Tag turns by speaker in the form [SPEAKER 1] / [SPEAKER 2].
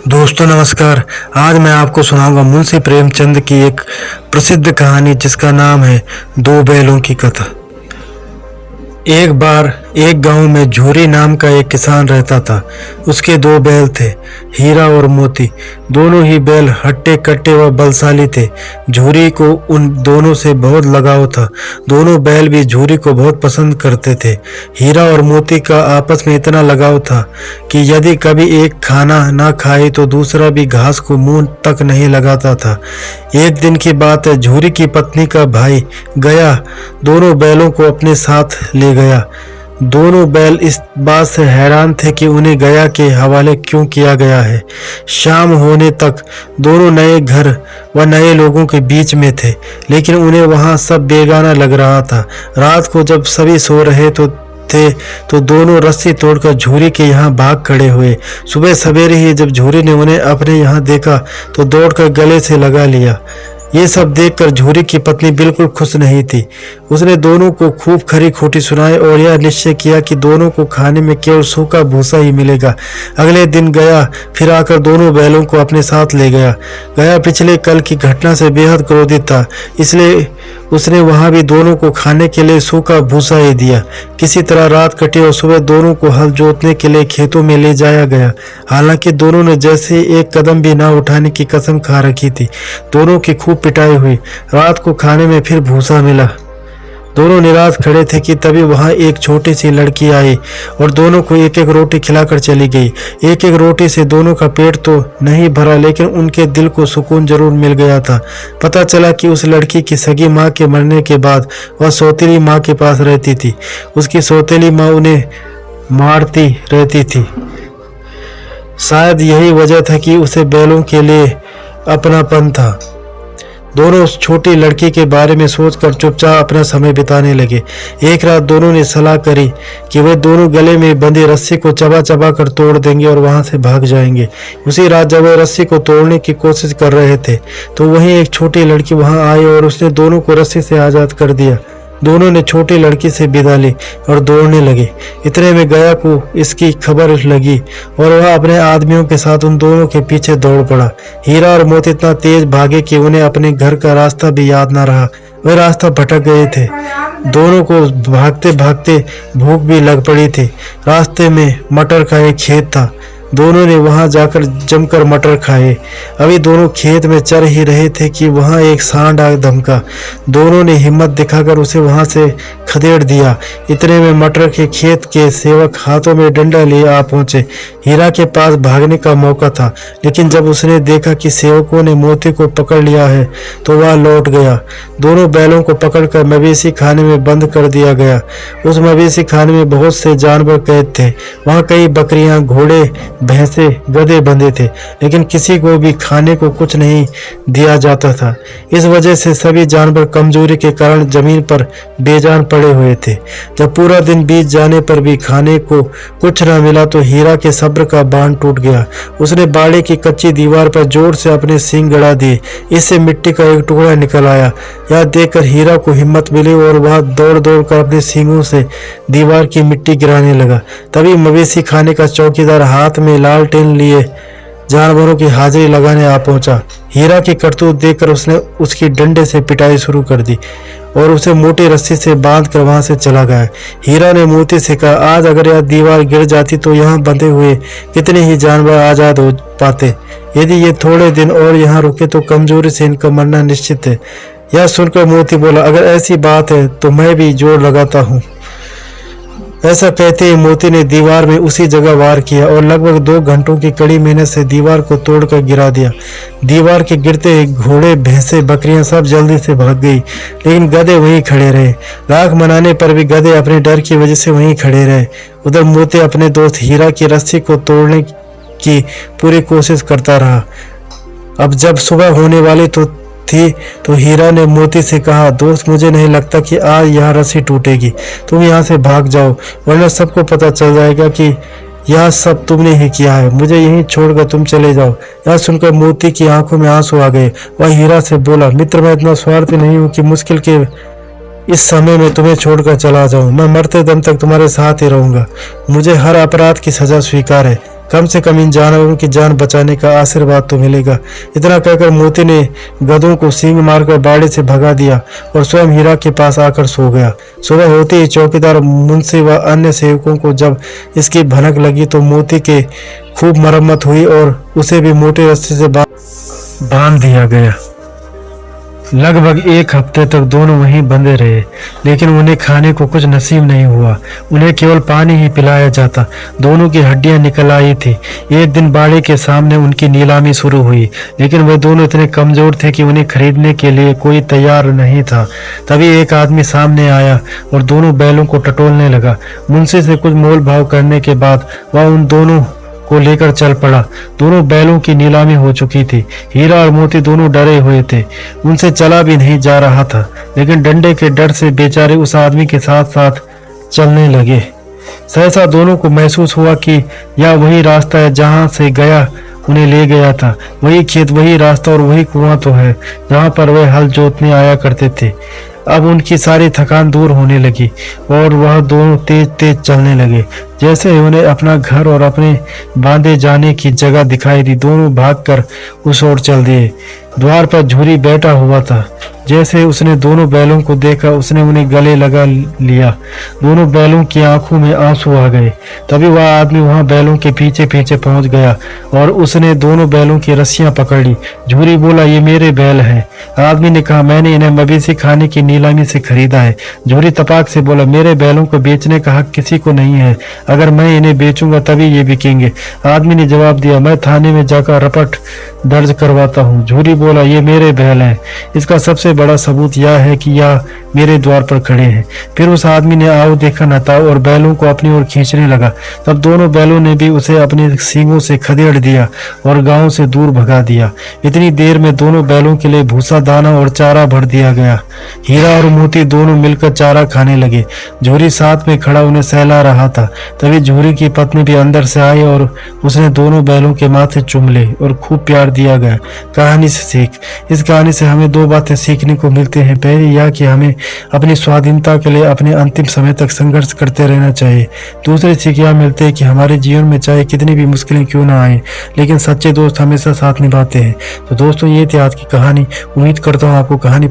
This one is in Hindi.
[SPEAKER 1] दोस्तों नमस्कार। आज मैं आपको सुनाऊंगा मुंशी प्रेमचंद की एक प्रसिद्ध कहानी जिसका नाम है दो बैलों की कथा। एक बार एक गांव में झूरी नाम का एक किसान रहता था। उसके दो बैल थे, हीरा और मोती। दोनों ही बैल हट्टे कट्टे व बलशाली थे। झूरी को उन दोनों से बहुत लगाव था। दोनों बैल भी झूरी को बहुत पसंद करते थे। हीरा और मोती का आपस में इतना लगाव था कि यदि कभी एक खाना ना खाए तो दूसरा भी घास को मुंह तक नहीं लगाता था। एक दिन की बात है, झूरी की पत्नी का भाई गया दोनों बैलों को अपने साथ ले गया। दोनों बैल इस बात से हैरान थे कि उन्हें गया के हवाले क्यों किया गया है। शाम होने तक दोनों नए घर व नए लोगों के बीच में थे, लेकिन उन्हें वहां सब बेगाना लग रहा था। रात को जब सभी सो रहे तो दोनों रस्सी तोड़कर झूरी के यहाँ भाग खड़े हुए। सुबह सवेरे ही जब झूरी ने उन्हें अपने यहाँ देखा तो दौड़कर गले से लगा लिया। ये सब देखकर झूरी की पत्नी बिल्कुल खुश नहीं थी। उसने दोनों को खूब खरी खोटी सुनाई और यह निश्चय किया कि दोनों को खाने में केवल सूखा भूसा ही मिलेगा। अगले दिन गया फिर आकर दोनों बैलों को अपने साथ ले गया। गया पिछले कल की घटना से बेहद क्रोधित था, इसलिए उसने वहां भी दोनों को खाने के लिए सूखा भूसा ही दिया। किसी तरह रात कटी और सुबह दोनों को हल जोतने के लिए खेतों में ले जाया गया। हालांकि दोनों ने जैसे एक कदम भी ना उठाने की कसम खा रखी थी। दोनों की खूब पिटाई हुई। रात को खाने में फिर भूसा मिला। दोनों निराश खड़े थे कि तभी वहां एक छोटी सी लड़की आई और दोनों को एक एक रोटी खिलाकर चली गई। एक एक रोटी से दोनों का पेट तो नहीं भरा, लेकिन उनके दिल को सुकून जरूर मिल गया था। पता चला कि उस लड़की की सगी माँ के मरने के बाद वह सौतेली माँ के पास रहती थी। उसकी सौतेली माँ उन्हें मारती रहती थी। शायद यही वजह था कि उसे बैलों के लिए अपनापन था। दोनों उस छोटी लड़की के बारे में सोचकर चुपचाप अपना समय बिताने लगे। एक रात दोनों ने सलाह करी कि वे दोनों गले में बंधी रस्सी को चबा चबा कर तोड़ देंगे और वहां से भाग जाएंगे। उसी रात जब वे रस्सी को तोड़ने की कोशिश कर रहे थे तो वहीं एक छोटी लड़की वहां आई और उसने दोनों को रस्सी से आजाद कर दिया। दोनों ने छोटी लड़की से विदा ली और दौड़ने लगे। इतने में गया को इसकी खबर लगी और वह अपने आदमियों के साथ उन दोनों के पीछे दौड़ पड़ा। हीरा और मोती इतना तेज भागे कि उन्हें अपने घर का रास्ता भी याद न रहा। वे रास्ता भटक गए थे। दोनों को भागते भागते भूख भी लग पड़ी थी। रास्ते में मटर का एक खेत था। दोनों ने वहां जाकर जमकर मटर खाए। अभी दोनों खेत में चर ही रहे थे कि वहां एक सांड आ धमका। दोनों ने हिम्मत दिखाकर उसे वहां से खदेड़ दिया। इतने में मटर के खेत के सेवक हाथों में डंडा लिए आ पहुंचे। हीरा के पास भागने का मौका था, लेकिन जब उसने देखा कि सेवकों ने मोती को पकड़ लिया है तो वह लौट गया। दोनों बैलों को पकड़कर मवेशी खाने में बंद कर दिया गया। उस मवेशी खाने में बहुत से जानवर कैद थे। वहां कई बकरियां, घोड़े, भैंसे, गधे बंधे थे, लेकिन किसी को भी खाने को कुछ नहीं दिया जाता था। इस वजह से सभी जानवर कमजोरी के कारण जमीन पर बेजान पड़े हुए थे। जब पूरा दिन बीत जाने पर भी खाने को कुछ न मिला तो हीरा के सब्र का बांध टूट गया। उसने बाड़े की कच्ची दीवार पर जोर से अपने सींग गड़ा दिए। इससे मिट्टी का एक टुकड़ा निकल आया। यह देखकर हीरा को हिम्मत मिली और वह दौड़ दौड़ कर अपने सींगों से दीवार की मिट्टी गिराने लगा। तभी मवेशी खाने का चौकीदार हाथ में लालटेन लिए जानवरों की हाजिरी लगाने आ पहुंचा। हीरा की करतूत देखकर उसने उसकी डंडे से पिटाई शुरू कर दी और उसे मोटी रस्सी से बांध कर वहां से चला गया। हीरा ने मोती से कहा, आज अगर यह दीवार गिर जाती तो यहाँ बंधे हुए कितने ही जानवर आजाद हो पाते। यदि ये थोड़े दिन और यहाँ रुके तो कमजोरी से इनका मरना निश्चित है। यह सुनकर मोती बोला, अगर ऐसी बात है तो मैं भी जोर लगाता हूँ। ऐसा कहते ही मोती ने दीवार में उसी जगह वार किया और लगभग 2 घंटों की कड़ी मेहनत से दीवार को तोड़कर गिरा दिया। दीवार के गिरते ही घोड़े, भैंसे, बकरियां सब जल्दी से भाग गई, लेकिन गधे वहीं खड़े रहे। राख मनाने पर भी गधे अपने डर की वजह से वहीं खड़े रहे। उधर मोती अपने दोस्त हीरा की रस्सी को तोड़ने की पूरी कोशिश करता रहा। अब जब सुबह होने वाली थी तो हीरा ने मोती से कहा, दोस्त मुझे नहीं लगता कि आज यहाँ रस्सी टूटेगी। तुम यहाँ से भाग जाओ, वरना सबको पता चल जाएगा कि यह सब तुमने ही किया है। मुझे यहीं छोड़कर तुम चले जाओ। यह सुनकर मोती की आंखों में आंसू आ गए। वह हीरा से बोला, मित्र मैं इतना स्वार्थी नहीं हूँ कि मुश्किल के इस समय में तुम्हें छोड़कर चला जाऊं। मैं मरते दम तक तुम्हारे साथ ही रहूंगा। मुझे हर अपराध की सजा स्वीकार है। कम से कम इन जानवरों की जान बचाने का आशीर्वाद तो मिलेगा। इतना कहकर मोती ने गधों को सींग मारकर बाड़े से भगा दिया और स्वयं हीरा के पास आकर सो गया। सुबह होते ही चौकीदार, मुंशी व अन्य सेवकों को जब इसकी भनक लगी तो मोती के खूब मरम्मत हुई और उसे भी मोटे रस्से से बांध दिया गया। लगभग एक हफ्ते तक दोनों वहीं बंधे रहे, लेकिन उन्हें खाने को कुछ नसीब नहीं हुआ। उन्हें केवल पानी ही पिलाया जाता। दोनों की हड्डियां निकल आई थी। एक दिन बाड़े के सामने उनकी नीलामी शुरू हुई, लेकिन वे दोनों इतने कमजोर थे कि उन्हें खरीदने के लिए कोई तैयार नहीं था। तभी एक आदमी सामने आया और दोनों बैलों को टटोलने लगा। मुंशी से कुछ मोल भाव करने के बाद वह उन दोनों को लेकर चल पड़ा। दोनों बैलों की नीलामी हो चुकी थी। हीरा और मोती दोनों डरे हुए थे। उनसे चला भी नहीं जा रहा था, लेकिन डंडे के डर से बेचारे उस आदमी के साथ साथ चलने लगे। सहसा दोनों को महसूस हुआ कि यह वही रास्ता है जहां से गया उन्हें ले गया था। वही खेत, वही रास्ता और वही कुआं तो है जहां पर वे हल जोतने आया करते थे। अब उनकी सारी थकान दूर होने लगी और वह दोनों तेज तेज चलने लगे। जैसे ही उन्हें अपना घर और अपने बांधे जाने की जगह दिखाई दी, दोनों भागकर उस ओर चल दिए। द्वार पर झूरी बैठा हुआ था। जैसे उसने दोनों बैलों को देखा, उसने उन्हें गले लगा लिया। दोनों बैलों की आंखों में आंसू आ गए। तभी वह आदमी वहां बैलों के पीछे पीछे पहुंच गया और उसने दोनों बैलों की रस्सियां पकड़ ली। झूरी बोला, ये मेरे बैल हैं। आदमी ने कहा, मैंने इन्हें मवेशी खाने की नीलामी से खरीदा है। झूरी तपाक से बोला, मेरे बैलों को बेचने का हक किसी को नहीं है। अगर मैं इन्हें बेचूंगा तभी ये बिकेंगे। आदमी ने जवाब दिया, मैं थाने में जाकर रपट दर्ज करवाता हूँ। झूरी बोला, ये मेरे बैल हैं। इसका सबसे बड़ा सबूत यह है कि यह मेरे द्वार पर खड़े हैं। फिर उस आदमी ने आओ देखा नता और बैलों को अपनी ओर खींचने लगा। तब दोनों बैलों ने भी उसे अपने सींगों से खदेड़ दिया और गांव से दूर भगा दिया। इतनी देर में दोनों बैलों के लिए भूसा, दाना और चारा भर दिया गया। हीरा और मोती दोनों मिलकर चारा खाने लगे। झूरी साथ में खड़ा उन्हें सहला रहा था। तभी झूरी की पत्नी भी अंदर से आई और उसने दोनों बैलों के माथे चूम ले और खूब प्यार दिया गया। कहानी से सीख। इस कहानी से हमें दो बातें सीखने को मिलती हैं। पहली यह कि हमें अपनी स्वाधीनता के लिए अपने अंतिम समय तक संघर्ष करते रहना चाहिए। दूसरी सीख यह मिलती है कि हमारे जीवन में चाहे कितनी भी मुश्किलें क्यों ना आए, लेकिन सच्चे दोस्त हमेशा साथ निभाते हैं। तो दोस्तों, ये थी आज की कहानी। उम्मीद करता हूँ आपको कहानी